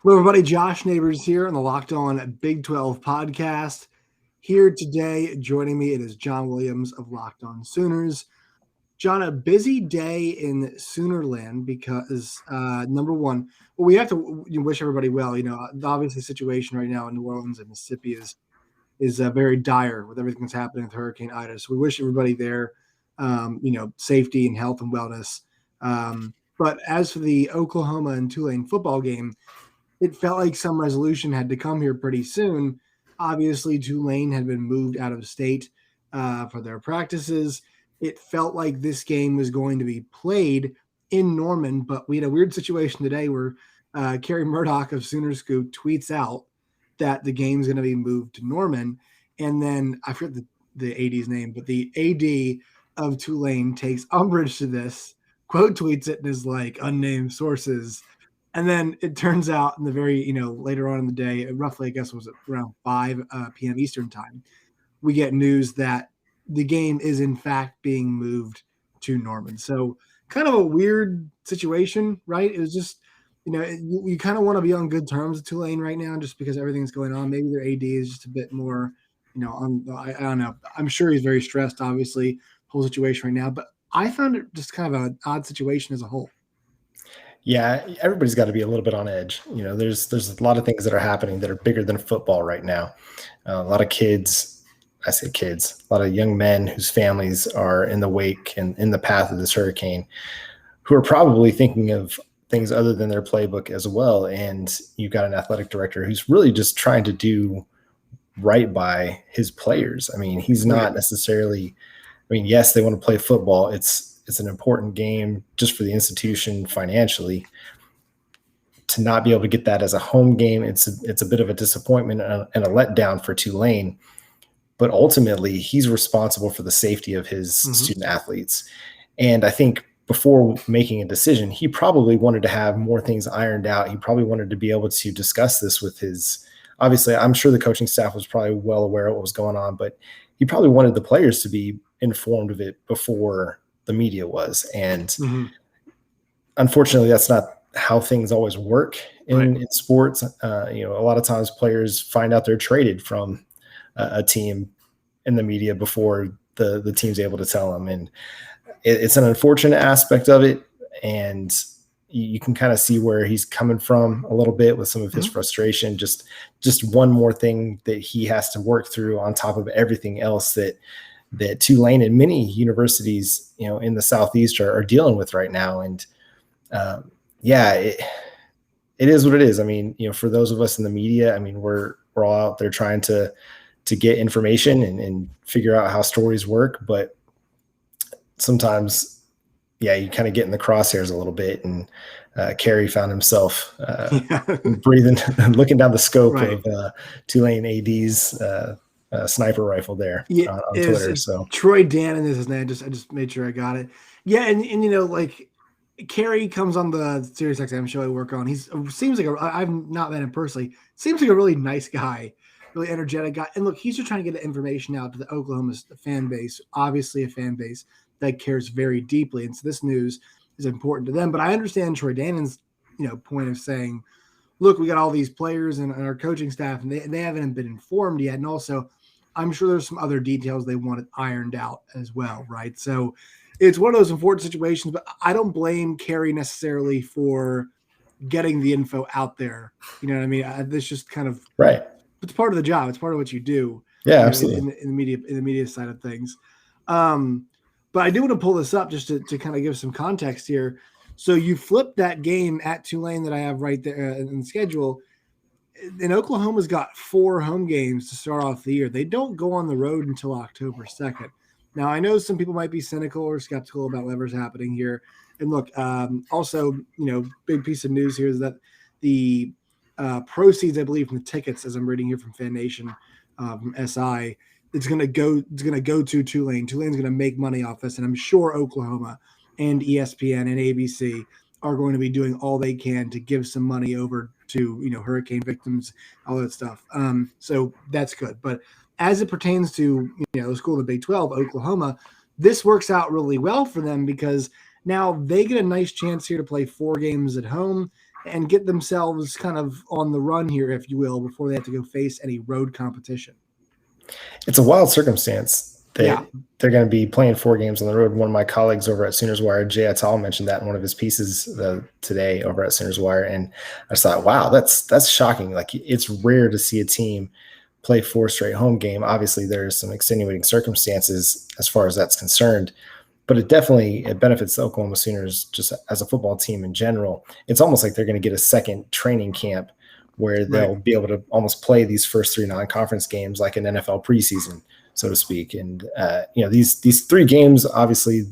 Hello, everybody. Josh Neighbors here on the Locked On Big 12 podcast. Here today, joining me, it is John Williams of Locked On Sooners. John, a busy day in Soonerland because, number one, well, we have to wish everybody well. Obviously, the situation right now in New Orleans and Mississippi is very dire with everything that's happening with Hurricane Ida. So we wish everybody there, safety and health and wellness. But as for the Oklahoma and Tulane football game, it felt like some resolution had to come here pretty soon. Obviously, Tulane had been moved out of state for their practices. It felt like this game was going to be played in Norman, but we had a weird situation today where Kerry Murdoch of Sooner Scoop tweets out that the game's going to be moved to Norman. And then I forget the AD's name, but the AD of Tulane takes umbrage to this, quote tweets it, and is like, unnamed sources. And then it turns out in the very, later on in the day, roughly, I guess, was around 5 p.m. Eastern time, we get news that the game is in fact being moved to Norman. So kind of a weird situation, right? It was just, you kind of want to be on good terms with Tulane right now just because everything's going on. Maybe their AD is just a bit more, I don't know. I'm sure he's very stressed, obviously, whole situation right now. But I found it just kind of an odd situation as a whole. Yeah, everybody's got to be a little bit on edge. There's a lot of things that are happening that are bigger than football right now. A lot of kids, I say kids, a lot of young men whose families are in the wake and in the path of this hurricane, who are probably thinking of things other than their playbook as well. And you've got an athletic director who's really just trying to do right by his players. I mean, he's not necessarily, yes, they want to play football. It's an important game just for the institution financially. To not be able to get that as a home game, it's a bit of a disappointment and a letdown for Tulane. But ultimately, he's responsible for the safety of his student athletes. And I think before making a decision, he probably wanted to have more things ironed out. He probably wanted to be able to discuss this with obviously, I'm sure the coaching staff was probably well aware of what was going on, but he probably wanted the players to be informed of it before the media was. And unfortunately, that's not how things always work in sports. A lot of times players find out they're traded from a team in the media before the team's able to tell them. And it's an unfortunate aspect of it. And you can kind of see where he's coming from a little bit with some of his frustration, just one more thing that he has to work through on top of everything else that Tulane and many universities, in the Southeast are dealing with right now. And it is what it is. I mean, for those of us in the media, I mean, we're all out there trying to get information and figure out how stories work. But sometimes, you kind of get in the crosshairs a little bit. And Kerry found himself breathing, looking down the scope of Tulane AD's sniper rifle there on Twitter. So Troy Dannon is his name. I just made sure I got it. Yeah, and like Kerry comes on the Sirius XM show I work on. He seems like I've not met him personally. Seems like a really nice guy, really energetic guy. And look, he's just trying to get the information out to the Oklahoma fan base. Obviously, a fan base that cares very deeply, and so this news is important to them. But I understand Troy Dannon's point of saying, look, we got all these players and our coaching staff, and they haven't been informed yet. And also, I'm sure there's some other details they wanted ironed out as well, right? So it's one of those important situations, but I don't blame Kerry necessarily for getting the info out there. You know what I mean? This just kind of It's part of the job. It's part of what you do. Yeah, absolutely. In the media side of things. But I do want to pull this up just to kind of give some context here. So you flipped that game at Tulane that I have right there in the schedule. And Oklahoma's got 4 home games to start off the year. They don't go on the road until October 2nd. Now, I know some people might be cynical or skeptical about whatever's happening here. And look, also, big piece of news here is that the proceeds, I believe, from the tickets, as I'm reading here from Fan Nation, from SI, it's going to go to Tulane. Tulane's going to make money off this, and I'm sure Oklahoma and ESPN and ABC are going to be doing all they can to give some money over to hurricane victims, all that stuff. So that's good. But as it pertains to the school in the Big 12, Oklahoma, this works out really well for them because now they get a nice chance here to play 4 games at home and get themselves kind of on the run here, if you will, before they have to go face any road competition. It's a wild circumstance that they're going to be playing 4 games on the road. One of my colleagues over at Sooners Wire, Jay Attal, mentioned that in one of his pieces today over at Sooners Wire. And I just thought, wow, that's shocking. Like, it's rare to see a team play 4 straight home game. Obviously, there's some extenuating circumstances as far as that's concerned, but it benefits the Oklahoma Sooners just as a football team in general. It's almost like they're going to get a second training camp where they'll be able to almost play these first 3 non-conference games like an NFL preseason, so to speak. And, these 3 games, obviously,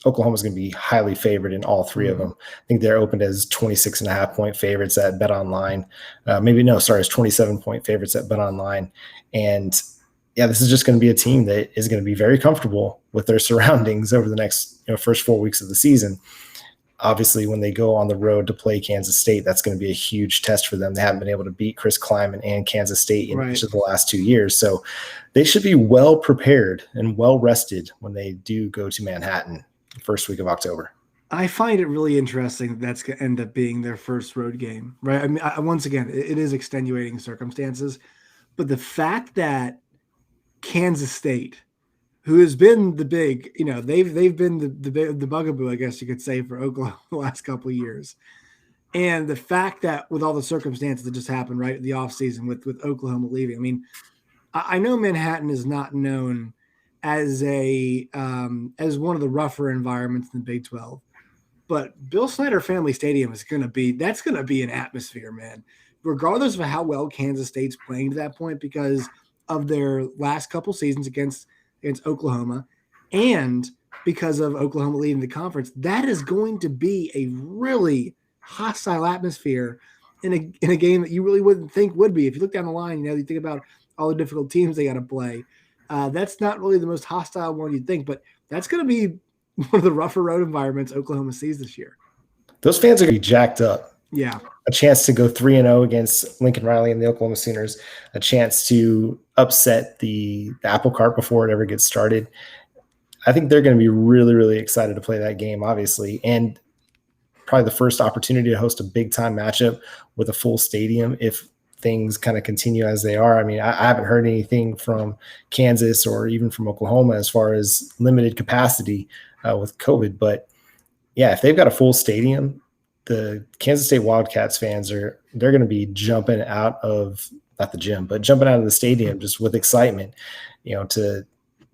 Oklahoma's going to be highly favored in all 3 of them. I think they're opened as 26.5-point favorites at BetOnline. As 27-point favorites at BetOnline. And, this is just going to be a team that is going to be very comfortable with their surroundings over the next first 4 weeks of the season. Obviously, when they go on the road to play Kansas State, that's going to be a huge test for them. They haven't been able to beat Chris Kleiman and Kansas State in each of the last 2 years. So they should be well prepared and well rested when they do go to Manhattan the first week of October. I find it really interesting that that's going to end up being their first road game, right? I mean, once again, it is extenuating circumstances, but the fact that Kansas State, who has been the big, they've been the bugaboo, I guess you could say, for Oklahoma the last couple of years. And the fact that with all the circumstances that just happened right at the offseason with Oklahoma leaving, I mean, I know Manhattan is not known as as one of the rougher environments in the Big 12, but Bill Snyder Family Stadium is going to be an atmosphere, man, regardless of how well Kansas State's playing to that point because of their last couple seasons against Oklahoma, and because of Oklahoma leading the conference, that is going to be a really hostile atmosphere in a game that you really wouldn't think would be. If you look down the line, you think about all the difficult teams they got to play. That's not really the most hostile one you'd think, but that's going to be one of the rougher road environments Oklahoma sees this year. Those fans are going to be jacked up. Yeah. A chance to go 3-0 against Lincoln Riley and the Oklahoma Sooners, a chance to upset the apple cart before it ever gets started. I think they're going to be really, really excited to play that game, obviously, and probably the first opportunity to host a big-time matchup with a full stadium if things kind of continue as they are. I mean, I haven't heard anything from Kansas or even from Oklahoma as far as limited capacity with COVID, but yeah, if they've got a full stadium, the Kansas State Wildcats fans they're going to be jumping out of, not the gym, but jumping out of the stadium just with excitement, to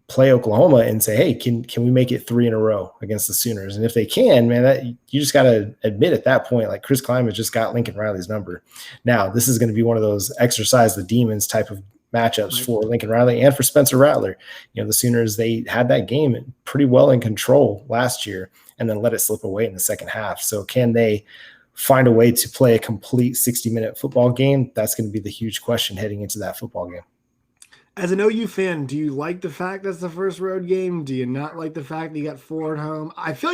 play Oklahoma and say, hey, can we make it 3 in a row against the Sooners? And if they can, man, you just got to admit at that point, like Chris Kleiman just got Lincoln Riley's number. Now, this is going to be one of those exercise the demons type of matchups for Lincoln Riley and for Spencer Rattler. The Sooners, they had that game pretty well in control last year and then let it slip away in the second half. So can they find a way to play a complete 60-minute football game? That's going to be the huge question heading into that football game. As an OU fan, do you like the fact that's the first road game? Do you not like the fact that you got 4 at home? I feel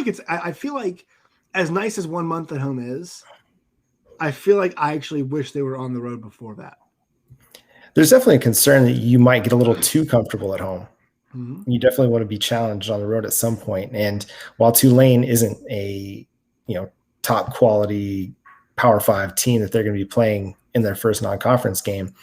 like as nice as 1 month at home is, I feel like I actually wish they were on the road before that. There's definitely a concern that you might get a little too comfortable at home. Mm-hmm. You definitely want to be challenged on the road at some point. And while Tulane isn't a, top quality Power 5 team that they're going to be playing in their first non-conference game,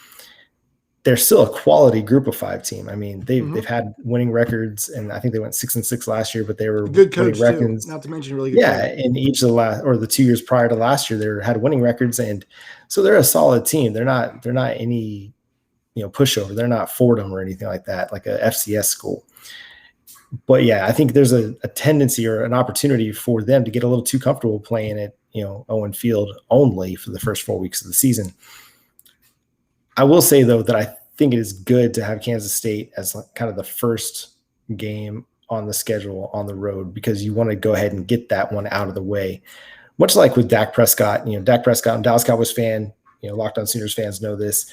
they're still a quality group of 5 team. I mean, they've had winning records, and I think they went 6-6 last year, but they were good coach records. Too. Not to mention really good. Yeah, coach. In each of the 2 years prior to last year, they had winning records, and so they're a solid team. They're not any pushover. They're not Fordham or anything like that, like a FCS school. But yeah, I think there's a tendency or an opportunity for them to get a little too comfortable playing at Owen Field only for the first 4 weeks of the season. I will say, though, that I think it is good to have Kansas State as kind of the first game on the schedule on the road because you want to go ahead and get that one out of the way. Much like with Dak Prescott, Dak Prescott, and Dallas Cowboys fan, Locked On Sooners fans know this,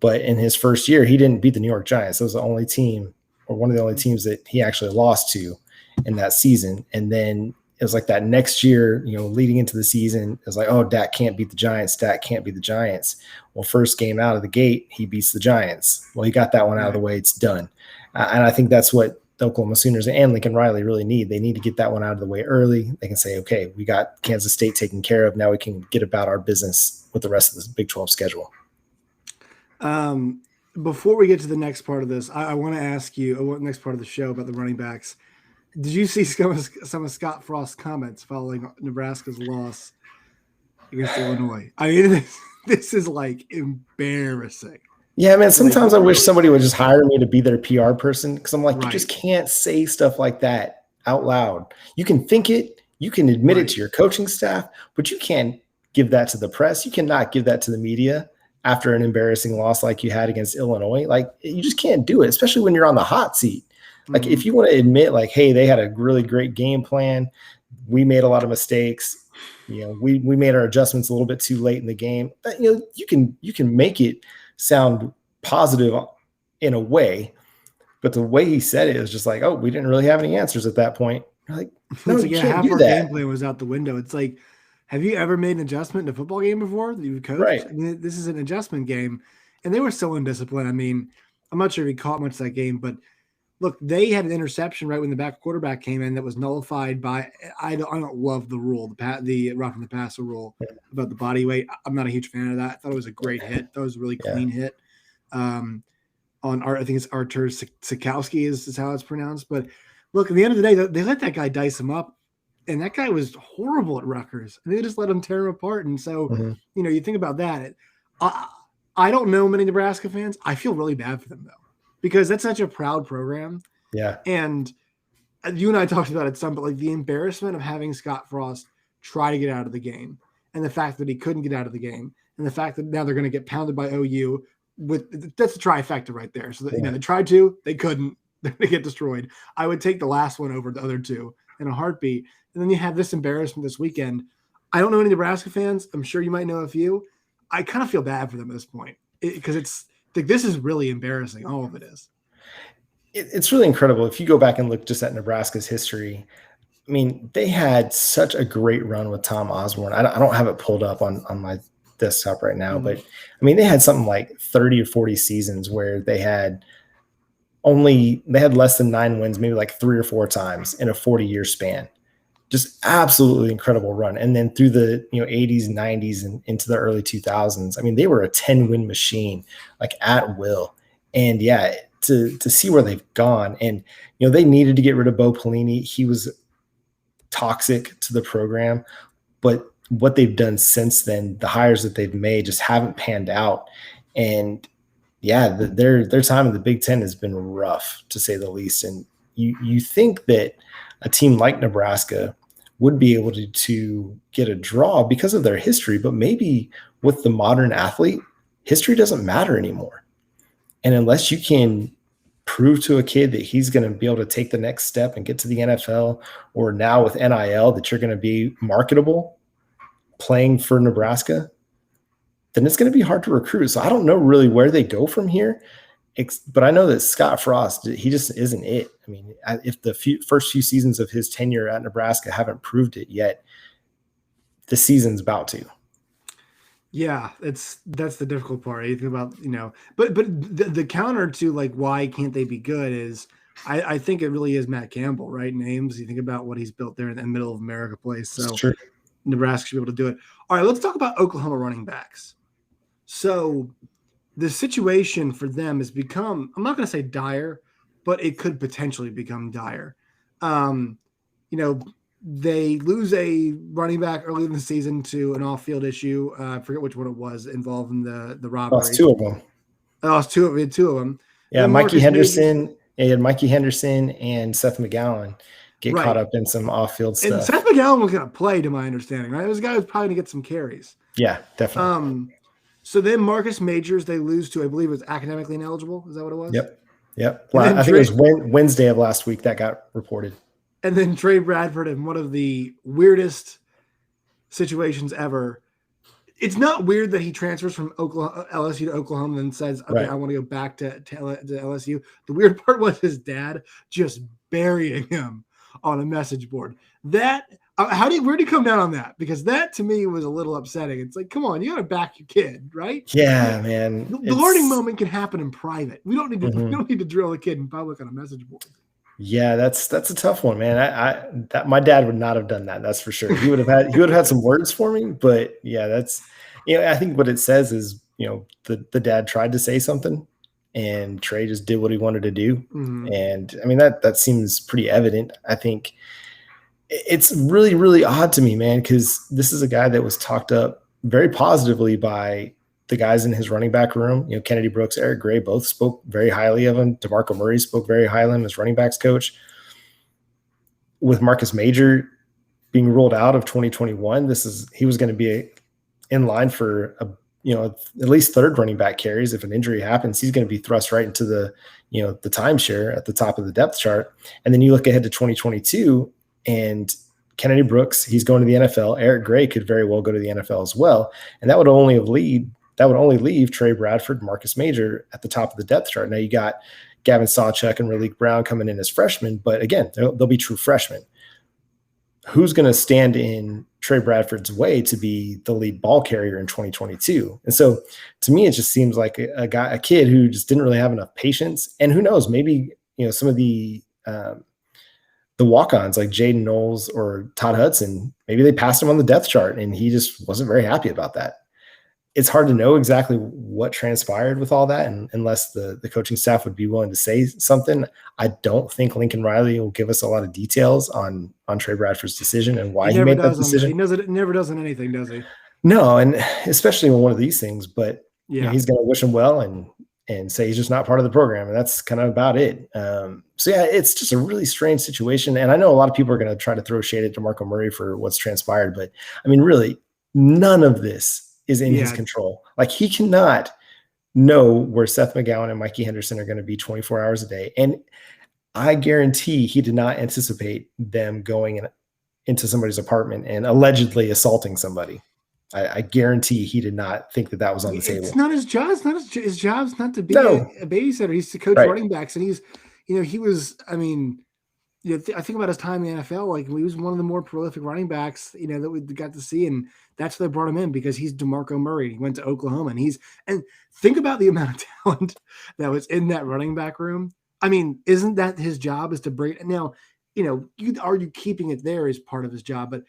but in his first year, he didn't beat the New York Giants. That was the only team or one of the only teams that he actually lost to in that season. And then it was like that next year, leading into the season, it was like, oh, Dak can't beat the Giants. Dak can't beat the Giants. Well, first game out of the gate, he beats the Giants. Well, he got that one out of the way. It's done. And I think that's what the Oklahoma Sooners and Lincoln Riley really need. They need to get that one out of the way early. They can say, okay, we got Kansas State taken care of. Now we can get about our business with the rest of the Big 12 schedule. Before we get to the next part of this, I want to ask you, next part of the show about the running backs. Did you see some of Scott Frost's comments following Nebraska's loss against Illinois? I mean, this is like embarrassing. Yeah, man, sometimes I wish somebody would just hire me to be their PR person, because I'm like, Right. You just can't say stuff like that out loud. You can think it, you can admit it to your coaching staff, but you can't give that to the press. You cannot give that to the media after an embarrassing loss like you had against Illinois. Like, you just can't do it, especially when you're on the hot seat. Like, if you want to admit, like, hey, they had a really great game plan, we made a lot of mistakes, we made our adjustments a little bit too late in the game. But, you can make it sound positive in a way, but the way he said it was just like, oh, we didn't really have any answers at that point. You're like, no, you can't half do our that. Game plan was out the window. It's like, have you ever made an adjustment in a football game before that you've coached? Right. I mean, this is an adjustment game, and they were so undisciplined. I mean, I'm not sure if he caught much of that game, but look, they had an interception right when the back quarterback came in that was nullified by. I don't love the rule, the roughing the passer rule about the body weight. I'm not a huge fan of that. I thought it was a great hit. That was a really clean hit. On I think it's Artur Sikowski is how it's pronounced. But look, at the end of the day, they let that guy dice him up, and that guy was horrible at Rutgers. And they just let him tear him apart. And so, you think about that. I don't know many Nebraska fans. I feel really bad for them though, because that's such a proud program. Yeah. And you and I talked about it some, but like the embarrassment of having Scott Frost try to get out of the game, and the fact that he couldn't get out of the game, and the fact that now they're going to get pounded by OU. That's a trifecta right there. So that, they tried to, they couldn't, they're going to get destroyed. I would take the last one over the other two in a heartbeat. And then you have this embarrassment this weekend. I don't know any Nebraska fans. I'm sure you might know a few. I kind of feel bad for them at this point because it's like, this is really embarrassing. All of it is. It's really incredible. If you go back and look just at Nebraska's history, I mean, they had such a great run with Tom Osborne. I don't have it pulled up on my desktop right now, but I mean, they had something like 30 or 40 seasons where they had less than 9 wins, maybe like 3 or 4 times in a 40-year span. Just absolutely incredible run. And then through the 80s, 90s, and into the early 2000s, I mean, they were a 10-win machine, like at will. And yeah, to see where they've gone, and they needed to get rid of Bo Pelini. He was toxic to the program, but what they've done since then, the hires that they've made just haven't panned out. And yeah, their time in the Big Ten has been rough, to say the least. And you think that a team like Nebraska would be able to get a draw because of their history, but maybe with the modern athlete, history doesn't matter anymore. And unless you can prove to a kid that he's going to be able to take the next step and get to the NFL, or now with NIL that you're going to be marketable playing for Nebraska, then it's going to be hard to recruit. So I don't know really where they go from here, but I know that Scott Frost, he just isn't it. I mean, if the first few seasons of his tenure at Nebraska haven't proved it yet, the season's about to. Yeah, that's the difficult part. You think about, but the counter to like, why can't they be good is I think it really is Matt Campbell, right? Names. You think about what he's built there in the middle of America place. So Nebraska should be able to do it. All right, let's talk about Oklahoma running backs. So the situation for them has become, I'm not going to say dire, but it could potentially become dire. They lose a running back early in the season to an off-field issue. I forget which one it was involved in the robbery. Lost 2 of them. Lost two of them. Yeah, Mikey Henderson. They had Mikey Henderson and Seth McGowan get caught up in some off-field stuff. And Seth McGowan was going to play, to my understanding, right? It was a guy who's probably going to get some carries. Yeah, definitely. So then Marcus Majors, they lose to, I believe it was academically ineligible. Is that what it was? Yep. Well, I think it was Wednesday of last week that got reported. And then Trey Bradford, in one of the weirdest situations ever. It's not weird that he transfers from LSU to Oklahoma and says, okay, I want to go back to LSU. The weird part was his dad just burying him on a message board. That where'd he come down on that? Because that to me was a little upsetting. It's like, come on, you got to back your kid, right? Yeah, man. The learning moment can happen in private. We don't need to drill a kid in public on a message board. Yeah, that's a tough one, man. My dad would not have done that. That's for sure. He would have had some words for me, but yeah, I think what it says is, the dad tried to say something and Trey just did what he wanted to do. Mhm. And I mean, that seems pretty evident. I think it's really, really odd to me, man, because this is a guy that was talked up very positively by the guys in his running back room. Kennedy Brooks, Eric Gray both spoke very highly of him. DeMarco Murray spoke very highly of him as running backs coach. With Marcus Major being ruled out of 2021, he was going to be in line for at least third running back carries. If an injury happens, he's going to be thrust right into the timeshare at the top of the depth chart. And then you look ahead to 2022, and Kennedy Brooks, he's going to the NFL. Eric Gray could very well go to the NFL as well, and that would only leave Trey Bradford, Marcus Major at the top of the depth chart. Now you got Gavin Sawchuk and Raleek Brown coming in as freshmen, but again, they'll be true freshmen. Who's going to stand in Trey Bradford's way to be the lead ball carrier in 2022? And so to me, it just seems like a kid who just didn't really have enough patience. And who knows, maybe, some of the walk-ons like Jaden Knowles or Todd Hudson, maybe they passed him on the depth chart and he just wasn't very happy about that. It's hard to know exactly what transpired with all that, and unless the coaching staff would be willing to say something. I don't think Lincoln Riley will give us a lot of details on Trey Bradford's decision and why he made that decision. He never does on anything, does he? No, and especially on one of these things. But he's going to wish him well and say he's just not part of the program, and that's kind of about it. So yeah, it's just a really strange situation, and I know a lot of people are going to try to throw shade at DeMarco Murray for what's transpired, but I mean, really, none of this is in his control. Like, he cannot know where Seth McGowan and Mikey Henderson are going to be 24 hours a day. And I guarantee he did not anticipate them going into somebody's apartment and allegedly assaulting somebody. I guarantee he did not think that was on the table. It's not his job. It's not his job's not to be a babysitter. He's to coach running backs. And he was, I mean, I think about his time in the NFL, like, he was one of the more prolific running backs, that we got to see. And that's why they brought him in, because he's DeMarco Murray. He went to Oklahoma, and think about the amount of talent that was in that running back room. I mean, isn't that his job, is to bring it? Now, you'd argue keeping it there is part of his job, but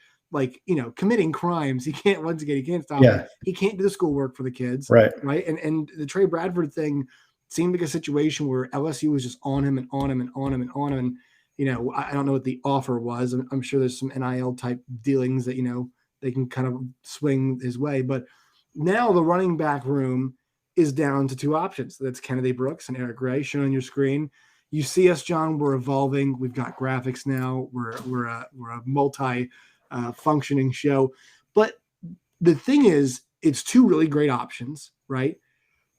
committing crimes, he can't stop it. He can't do the schoolwork for the kids. Right. And the Trey Bradford thing seemed like a situation where LSU was just on him and on him and on him and on him. And, I don't know what the offer was. I'm sure there's some NIL type dealings that, they can kind of swing his way. But now the running back room is down to two options. That's Kennedy Brooks and Eric Gray shown on your screen. You see us, John, we're evolving. We've got graphics now. We're a multi functioning show. But the thing is, it's two really great options, right?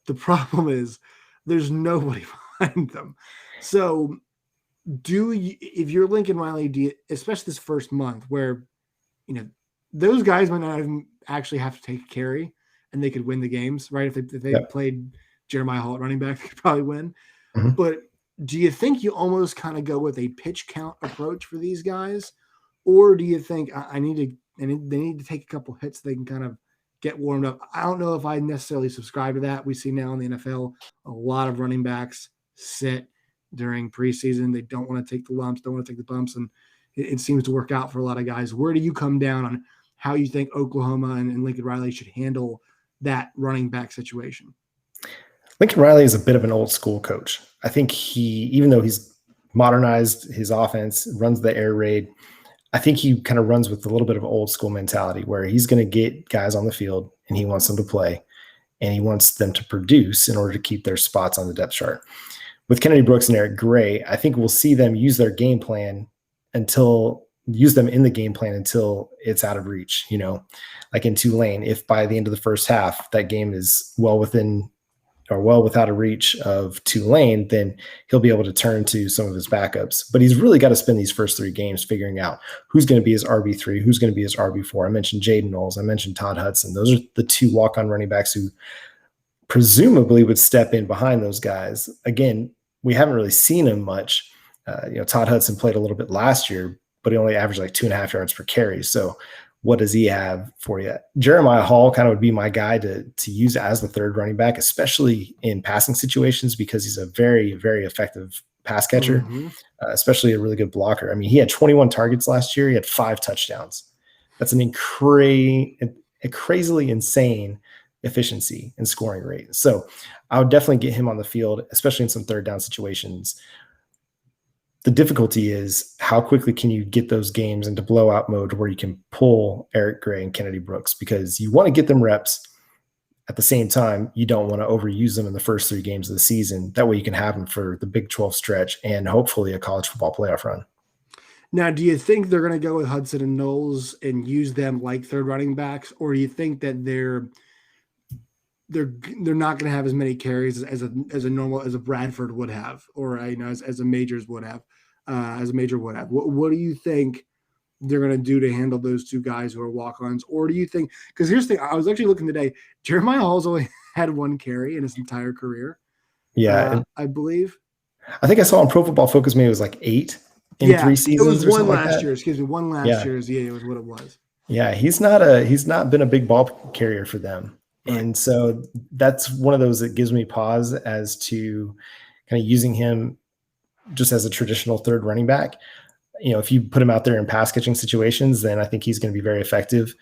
The problem is there's nobody behind them. So if you're Lincoln Riley, especially this first month where, those guys might not even actually have to take a carry and they could win the games, right? If they played Jeremiah Hall at running back, they could probably win. Mm-hmm. But do you think you almost kind of go with a pitch count approach for these guys? Or do you think they need to take a couple hits so they can kind of get warmed up? I don't know if I necessarily subscribe to that. We see now in the NFL, a lot of running backs sit during preseason. They don't want to take the lumps, don't want to take the bumps, and it seems to work out for a lot of guys. Where do you come down on how you think Oklahoma and Lincoln Riley should handle that running back situation? Lincoln Riley is a bit of an old school coach. I think even though he's modernized his offense, runs the air raid, I think he kind of runs with a little bit of old school mentality where he's going to get guys on the field and he wants them to play and he wants them to produce in order to keep their spots on the depth chart. With Kennedy Brooks and Eric Gray, I think we'll see them use their game plan until it's out of reach, like in Tulane. If by the end of the first half, that game is well without a reach of Tulane, then he'll be able to turn to some of his backups. But he's really got to spend these first three games figuring out who's going to be his RB3, who's going to be his RB4. I mentioned Jaden Knowles. I mentioned Todd Hudson. Those are the two walk-on running backs who presumably would step in behind those guys. Again, we haven't really seen him much. Todd Hudson played a little bit last year, but he only averaged like 2.5 yards per carry. So what does he have for you? Jeremiah Hall kind of would be my guy to use as the third running back, especially in passing situations, because he's a very, very effective pass catcher, especially a really good blocker. I mean, he had 21 targets last year. He had 5 touchdowns. That's a crazily insane efficiency and scoring rate. So I would definitely get him on the field, especially in some third down situations. The difficulty is how quickly can you get those games into blowout mode where you can pull Eric Gray and Kennedy Brooks, because you want to get them reps. At the same time, you don't want to overuse them in the first 3 games of the season. That way you can have them for the Big 12 stretch and hopefully a college football playoff run. Now, do you think they're going to go with Hudson and Knowles and use them like third running backs, or do you think that they're not going to have as many carries as a Bradford would have, or as a Majors would have, What do you think they're going to do to handle those 2 guys who are walk-ons? Or do you think, because here's the thing, I was actually looking today, Jeremiah Hall's only had 1 carry in his entire career. Yeah, I believe. I think I saw on Pro Football Focus maybe it was like 8 in 3 seasons. It was 1 last year. Excuse me, 1 last year. Yeah, it was what it was. Yeah, he's not been a big ball carrier for them. Right. And so that's one of those that gives me pause as to kind of using him just as a traditional third running back. If you put him out there in pass catching situations, then I think he's going to be very effective.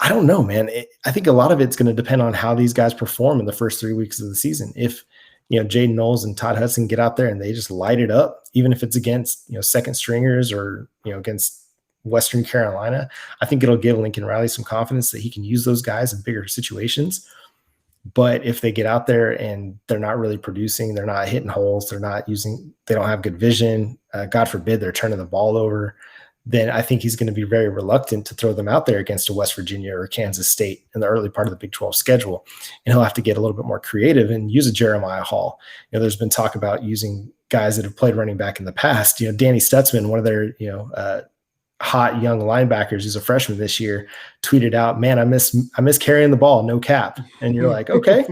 I don't know, man. I think a lot of it's going to depend on how these guys perform in the first 3 weeks of the season. If, Jaden Knowles and Todd Hudson get out there and they just light it up, even if it's against, second stringers or, against Western Carolina, I think it'll give Lincoln Riley some confidence that he can use those guys in bigger situations. But if they get out there and they're not really producing, they're not hitting holes, they don't have good vision, God forbid they're turning the ball over, then I think he's going to be very reluctant to throw them out there against a West Virginia or Kansas State in the early part of the Big 12 schedule. And he'll have to get a little bit more creative and use a Jeremiah Hall. There's been talk about using guys that have played running back in the past. Danny Stutzman, one of their, hot young linebackers who's a freshman this year, tweeted out, "Man, I miss carrying the ball, no cap." And you're like, okay,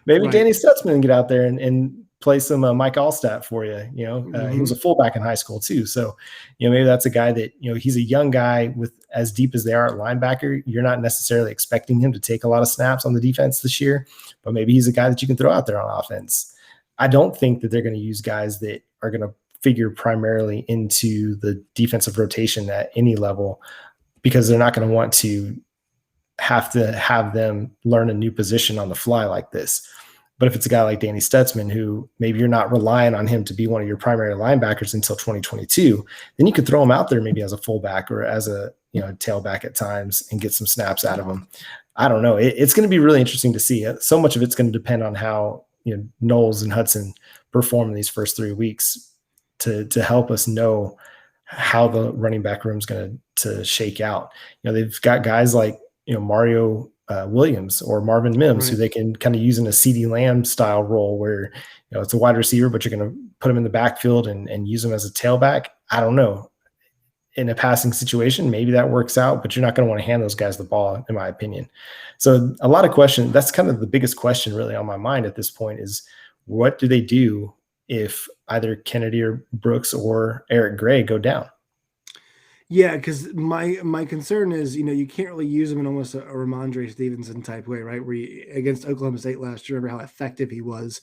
maybe right. Danny Stutzman get out there and play some Mike Allstat for you. He was a fullback in high school too, so maybe that's a guy that he's a young guy with as deep as they are at linebacker. You're not necessarily expecting him to take a lot of snaps on the defense this year, but maybe he's a guy that you can throw out there on offense. I don't think that they're going to use guys that are going to figure primarily into the defensive rotation at any level, because they're not going to want to have them learn a new position on the fly like this. But if it's a guy like Danny Stutzman, who maybe you're not relying on him to be one of your primary linebackers until 2022, then you could throw him out there maybe as a fullback or as a tailback at times and get some snaps out of him. I don't know. It's going to be really interesting to see. So much of it's going to depend on how Knowles and Hudson perform in these first 3 weeks to help us know how the running back room is going to shake out. They've got guys like Mario Williams or Marvin Mims, right, who they can kind of use in a CeeDee Lamb style role where it's a wide receiver, but you're going to put him in the backfield and use him as a tailback. I don't know. In a passing situation, maybe that works out, but you're not going to want to hand those guys the ball, in my opinion. So a lot of questions. That's kind of the biggest question really on my mind at this point is, what do they do if either Kennedy or Brooks or Eric Gray go down? Yeah, because my concern is, you can't really use him in almost a Ramondre Stevenson type way, right? Where against Oklahoma State last year, remember how effective he was,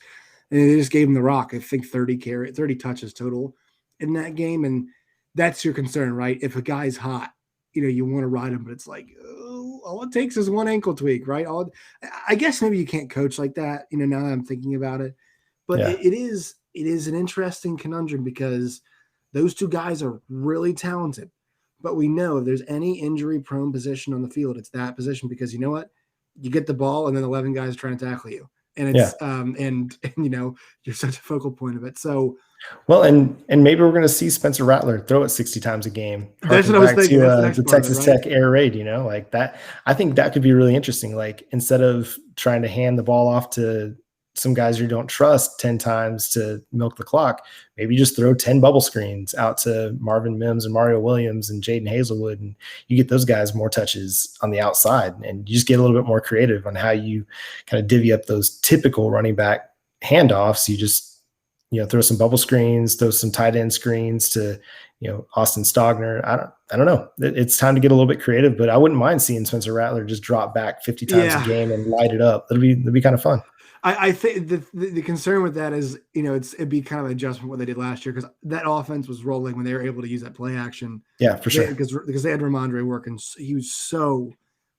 and they just gave him the rock. I think 30 touches total in that game, and that's your concern, right? If a guy's hot, you want to ride him, but it's like, all it takes is one ankle tweak, right? I guess maybe you can't coach like that, now that I'm thinking about it, but yeah. It is an interesting conundrum because those 2 guys are really talented. But we know if there's any injury-prone position on the field, it's that position, because you know what? You get the ball, and then 11 guys trying to tackle you, and it's and you're such a focal point of it. So, well, and maybe we're going to see Spencer Rattler throw it 60 times a game. That's what I was thinking. The Texas Tech air raid, like that. I think that could be really interesting. Like, instead of trying to hand the ball off to some guys you don't trust 10 times to milk the clock, maybe just throw 10 bubble screens out to Marvin Mims and Mario Williams and Jaden Hazelwood, and you get those guys more touches on the outside, and you just get a little bit more creative on how you kind of divvy up those typical running back handoffs. You just throw some bubble screens, throw some tight end screens to, Austin Stogner. I don't know. It's time to get a little bit creative, but I wouldn't mind seeing Spencer Rattler just drop back 50 times a game and light it up. That'd be kind of fun. I think the concern with that is, it'd be kind of an adjustment what they did last year, because that offense was rolling when they were able to use that play action. Yeah, for sure. Because they had Ramondre working. He was so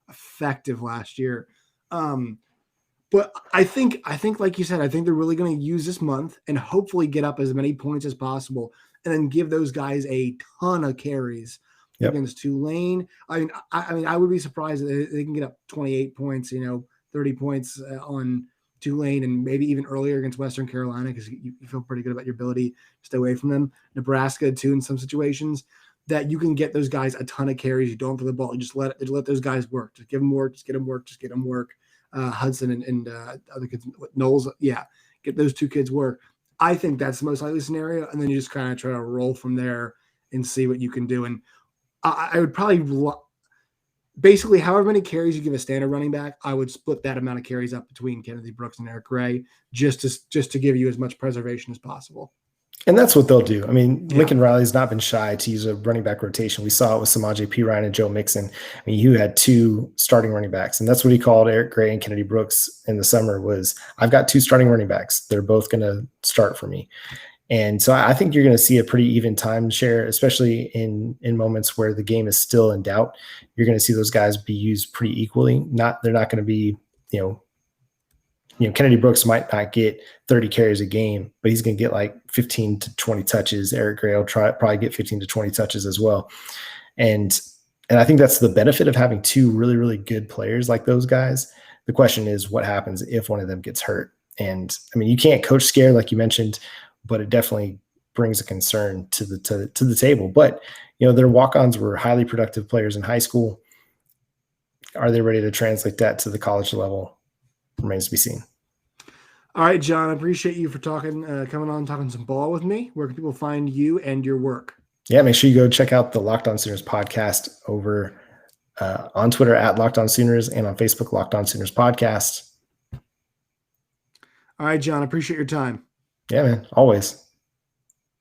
effective last year. But I think like you said, I think they're really going to use this month and hopefully get up as many points as possible, and then give those guys a ton of carries against Tulane. I mean, I would be surprised if they can get up 28 points, 30 points on Tulane, and maybe even earlier against Western Carolina, because you feel pretty good about your ability to stay away from them. Nebraska too, in some situations, that you can get those guys a ton of carries. You don't throw the ball. You just let those guys work. Just give them work. Just get them work. Just get them work. Hudson and other kids, Knowles, get those two kids work. I think that's the most likely scenario, and then you just kind of try to roll from there and see what you can do. And I would probably basically, however many carries you give a standard running back, I would split that amount of carries up between Kennedy Brooks and Eric Gray, just to give you as much preservation as possible. And that's what they'll do. I mean, Lincoln Riley's not been shy to use a running back rotation. We saw it with Samaje Perine and Joe Mixon. I mean, you had two starting running backs, and that's what he called Eric Gray and Kennedy Brooks in the summer was, I've got two starting running backs. They're both going to start for me. And so I think you're going to see a pretty even time share, especially in moments where the game is still in doubt. You're going to see those guys be used pretty equally. They're not going to be, Kennedy Brooks might not get 30 carries a game, but he's going to get like 15 to 20 touches. Eric Gray will probably get 15 to 20 touches as well. And I think that's the benefit of having two really, really good players like those guys. The question is what happens if one of them gets hurt? And I mean, you can't coach scare like you mentioned, but it definitely brings a concern to the table. But, their walk-ons were highly productive players in high school. Are they ready to translate that to the college level? Remains to be seen. All right, John, I appreciate you for talking some ball with me. Where can people find you and your work? Yeah, make sure you go check out the Locked On Sooners podcast over on Twitter at Locked On Sooners and on Facebook, Locked On Sooners podcast. All right, John, I appreciate your time. Yeah, man, always.